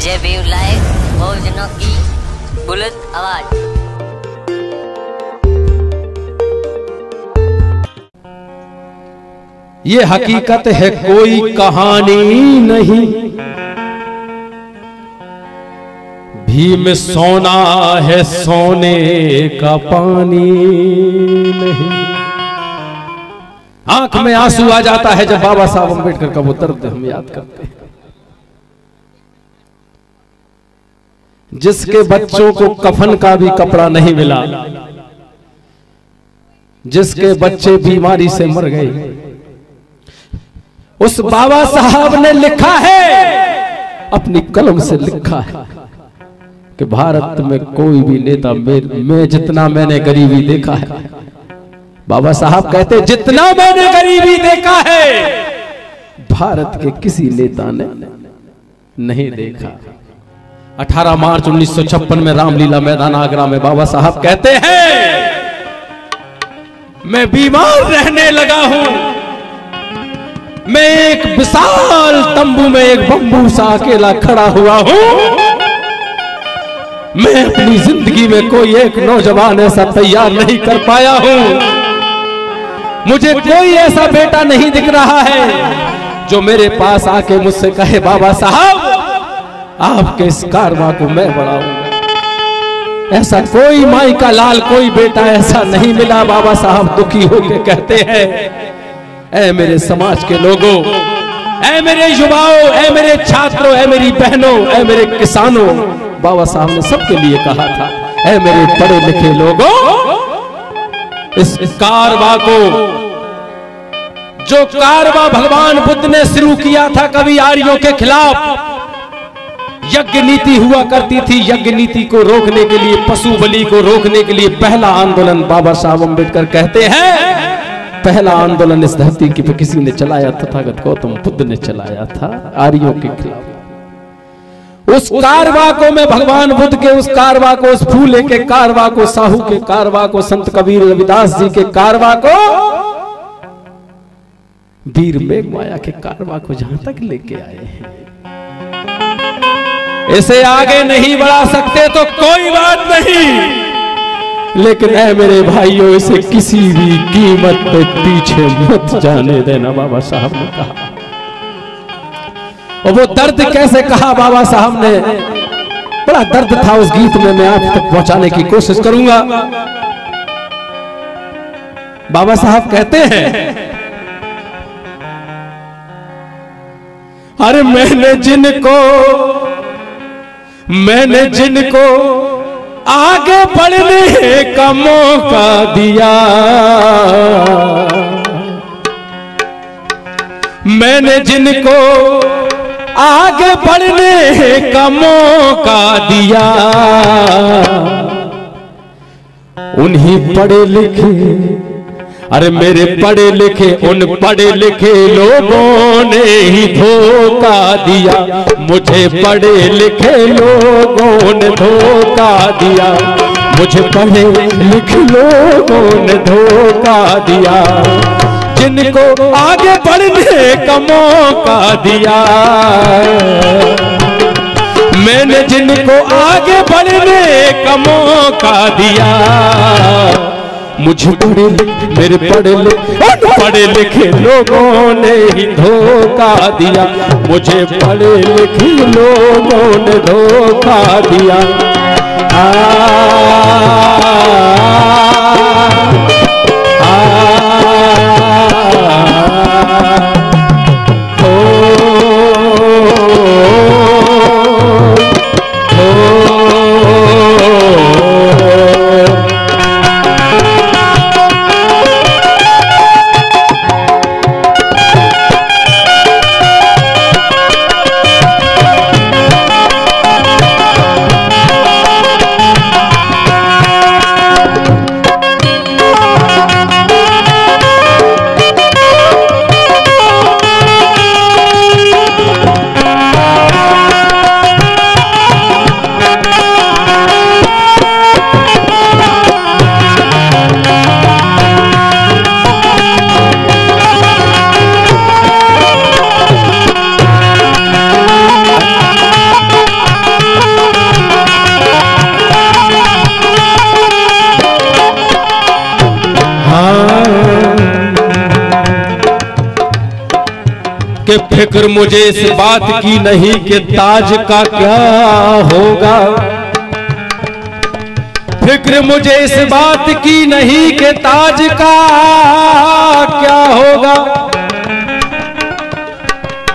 जे भी लाए बहुजनों की बुलंद आवाज। ये हकीकत है कोई कहानी नहीं, भीम सोना है सोने का पानी नहीं। आंख में आंसू आ जाता है जब बाबा साहब अम्बेडकर का वो दर्द हम याद करते हैं। जिसके बच्चों को कफन का भी कपड़ा नहीं मिला, जिसके बच्चे बीमारी से मर गए, उस बाबा साहब ने लिखा है, अपनी कलम से लिखा है कि भारत में कोई भी नेता मैं जितना मैंने गरीबी देखा है, बाबा साहब कहते जितना मैंने गरीबी देखा है भारत के किसी नेता ने नहीं देखा। 18 मार्च 1956 में रामलीला मैदान आगरा में बाबा साहब कहते हैं, मैं बीमार रहने लगा हूं, मैं एक विशाल तंबू में एक बंबू सा अकेला खड़ा हुआ हूं, मैं अपनी जिंदगी में कोई एक नौजवान ऐसा तैयार नहीं कर पाया हूं, मुझे कोई ऐसा बेटा नहीं दिख रहा है जो मेरे पास आके मुझसे कहे बाबा साहब आपके इस कारवां को मैं बढ़ाऊंगा। ऐसा कोई माई का लाल कोई बेटा ऐसा नहीं मिला। बाबा साहब दुखी होकर कहते हैं, ऐ मेरे समाज के लोगों, ऐ मेरे युवाओं, ऐ मेरे छात्रों, ऐ मेरी बहनों, ऐ मेरे किसानों, बाबा साहब ने सबके लिए कहा था, ऐ मेरे पढ़े लिखे लोगों, इस कारवां को, जो कारवां भगवान बुद्ध ने शुरू किया था कभी आर्यों के खिलाफ, यज्ञ नीति हुआ करती थी, यज्ञ नीति को रोकने के लिए, पशु बलि को रोकने के लिए पहला आंदोलन बाबा साहब अम्बेडकर कहते हैं, पहला आंदोलन इस धरती की पे किसी ने चलाया, तथागत गौतम बुद्ध ने चलाया था आर्यों के खिलाफ। उस कारवां को मैं भगवान बुद्ध के उस कारवां को, उस फूले के कारवां को, साहू के कारवां को, संत कबीर रविदास जी के कारवां को, वीर मेघमाया के कारवां को जहां तक लेके आए हैं, इसे आगे नहीं बढ़ा सकते तो कोई बात नहीं, लेकिन ऐ मेरे भाइयों इसे किसी भी कीमत पे पीछे मत जाने देना, बाबा साहब ने कहा। और वो दर्द कैसे कहा बाबा साहब ने, बड़ा दर्द था उस गीत में, मैं आप तक पहुंचाने की कोशिश करूंगा। बाबा साहब कहते हैं, अरे मैंने जिनको आगे बढ़ने का मौका दिया, मैंने जिनको आगे बढ़ने का मौका दिया, उन्हीं पढ़े लिखे, अरे मेरे पढ़े लिखे, उन पढ़े लिखे लोगों ने ही धोखा दिया, मुझे पढ़े लिखे लोगों ने धोखा दिया, मुझे पढ़े लिखे लोगों ने धोखा दिया, जिनको आगे बढ़ने का मौका दिया, मैंने जिनको आगे बढ़ने का मौका दिया, मुझे मेरे पढ़े लिखे लोगों ने ही धोखा दिया, मुझे पढ़े लिखे लोगों ने धोखा दिया। कि फिक्र मुझे इस बात की नहीं कि ताज का क्या होगा, फिक्र मुझे इस बात की नहीं कि ताज का क्या होगा।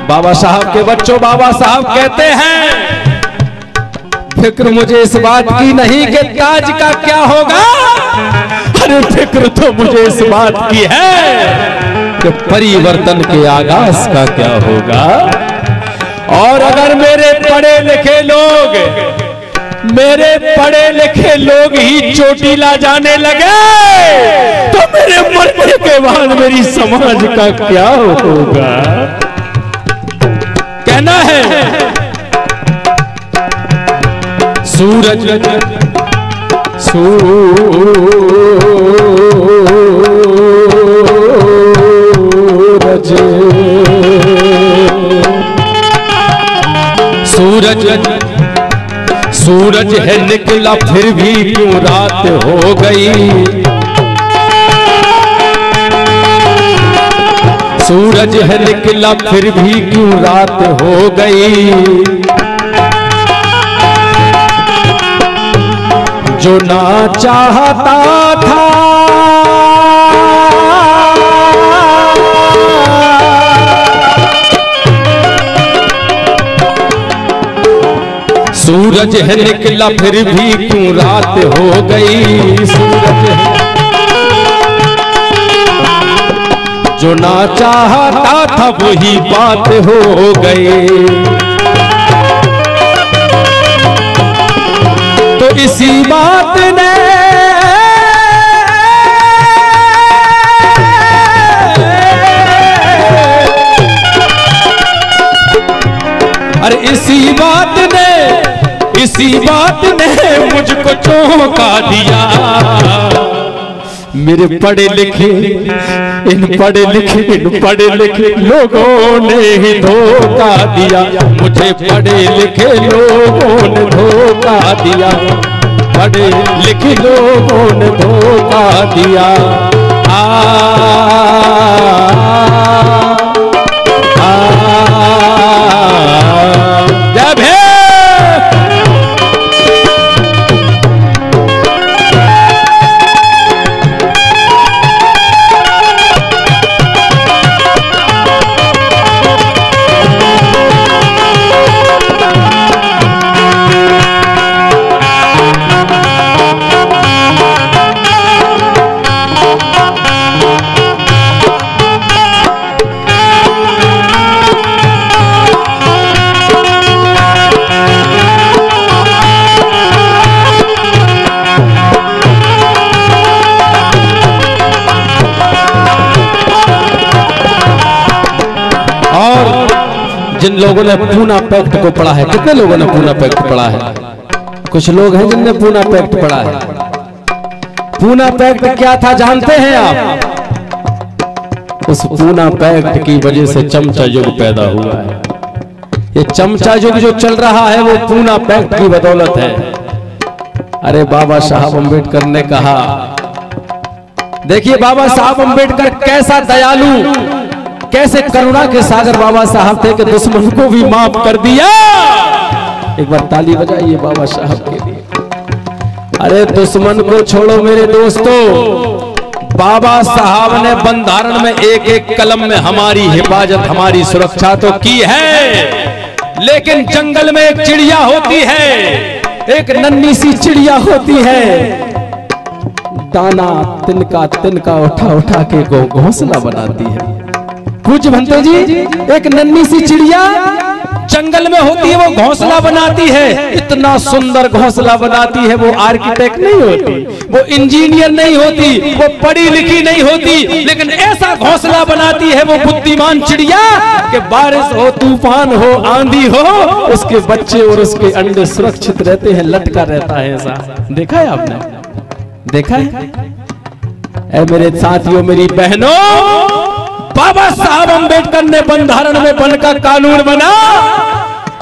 बाबा साहब के बच्चों, बाबा साहब कहते हैं फिक्र मुझे इस बात की नहीं कि ताज का क्या होगा, अरे फिक्र तो मुझे इस बात की है कि परिवर्तन के आगाज का क्या होगा। और अगर मेरे पढ़े लिखे लोग ही चोटीला जाने लगे तो मेरे मरने के बाद मेरी समाज का क्या होगा। कहना है सूरज सूरज है निकला फिर भी क्यों रात हो गई, सूरज है निकला फिर भी क्यों रात हो गई। जो ना चाहता था सूरज है निकला फिर भी क्यों रात हो गई, सूरज है जो ना चाहता था वही बात हो गई। तो इसी बात ने अरे इसी बात ने मुझको चौंका दिया। मेरे पढ़े लिखे इन पढ़े लिखे लोगों ने ही धोखा दिया, मुझे पढ़े लिखे लोगों ने धोखा दिया, पढ़े लिखे लोगों ने धोखा दिया। जय भीम। जिन लोगों ने पूना पैक्ट को पढ़ा है, कितने लोगों ने पूना पैक्ट पढ़ा है? कुछ लोग हैं जिनने पूना पैक्ट पढ़ा है। पूना पैक्ट क्या था जानते हैं आप? उस पूना पैक्ट की वजह से चमचा युग पैदा हुआ है। ये चमचा युग जो चल रहा है वो पूना पैक्ट की बदौलत है। अरे बाबा साहब अम्बेडकर ने कहा, देखिए बाबा साहब अम्बेडकर कैसा दयालु, कैसे करुणा के सागर बाबा साहब थे कि दुश्मन को भी माफ कर दिया। एक बार ताली बजाइए बाबा साहब के लिए। अरे दुश्मन को छोड़ो मेरे दोस्तों, बाबा साहब ने बंधारण में एक एक कलम में हमारी हिफाजत, हमारी सुरक्षा तो की है। लेकिन जंगल में एक चिड़िया होती है, एक नन्ही सी चिड़िया होती है, दाना तिनका तिनका उठा उठा के घोंसला बनाती है। पूज्य भंते जी, एक नन्ही सी चिड़िया जंगल में होती है, वो घोंसला बनाती है। इतना सुंदर घोंसला बनाती है। वो आर्किटेक्ट नहीं होती, वो इंजीनियर नहीं होती, वो पढ़ी लिखी नहीं होती, लेकिन ऐसा घोंसला बनाती है वो बुद्धिमान चिड़िया कि बारिश हो, तूफान हो, आंधी हो, उसके बच्चे और उसके अंडे सुरक्षित रहते हैं, लटका रहता है। ऐसा देखा है आपने? देखा है? ऐ मेरे साथियों, मेरी बहनों, बाबा साहब अम्बेडकर ने बंधारण में बनकर कानून बना,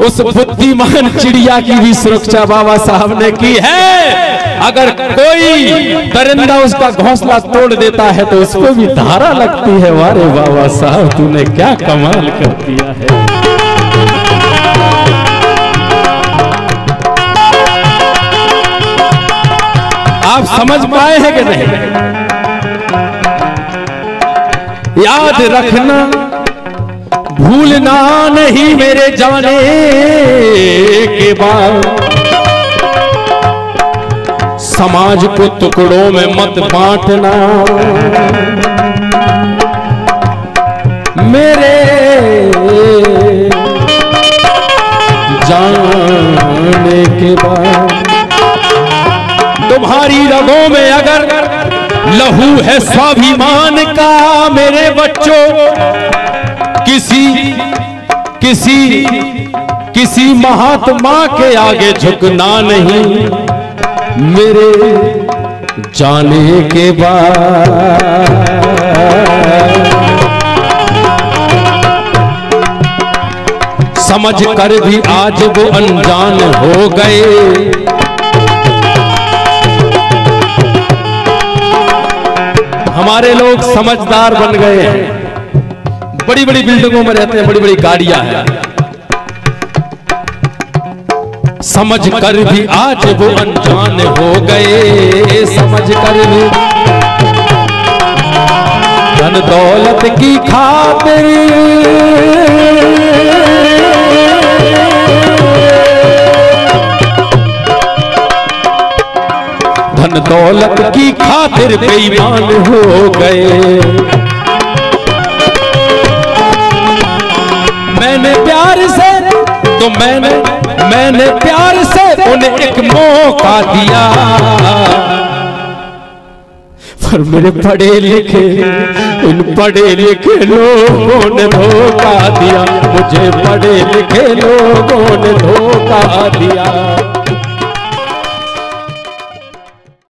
उस बुद्धिमान चिड़िया की भी सुरक्षा बाबा साहब ने की है। अगर कोई परिंदा उसका घोंसला तोड़ देता है तो उसको भी धारा लगती है। वारे बाबा साहब तूने क्या कमाल कर दिया है। आप समझ पाए हैं कि नहीं? याद रखना भूलना नहीं मेरे जाने के बाद, समाज को टुकड़ों में मत बांटना मेरे जाने के बाद। तुम्हारी रगों में अगर लहू है स्वाभिमान का मेरे बच्चों, किसी महात्मा के आगे झुकना नहीं मेरे जाने के बाद। समझ कर भी आज वो अनजान हो गए, हमारे लोग समझदार बन गए हैं, बड़ी बड़ी बिल्डिंगों में रहते हैं, बड़ी बड़ी गाड़ियां हैं। समझ कर भी आज वो अनजान हो गए, समझ कर भी धन दौलत की खातिर धन दौलत की खातिर बेईमान हो गए। मैंने प्यार से तो मैंने प्यार से उन्हें एक मौका दिया, पर मेरे पढ़े लिखे उन पढ़े लिखे लोगों ने धोखा दिया, मुझे पढ़े लिखे लोगों ने धोखा दिया।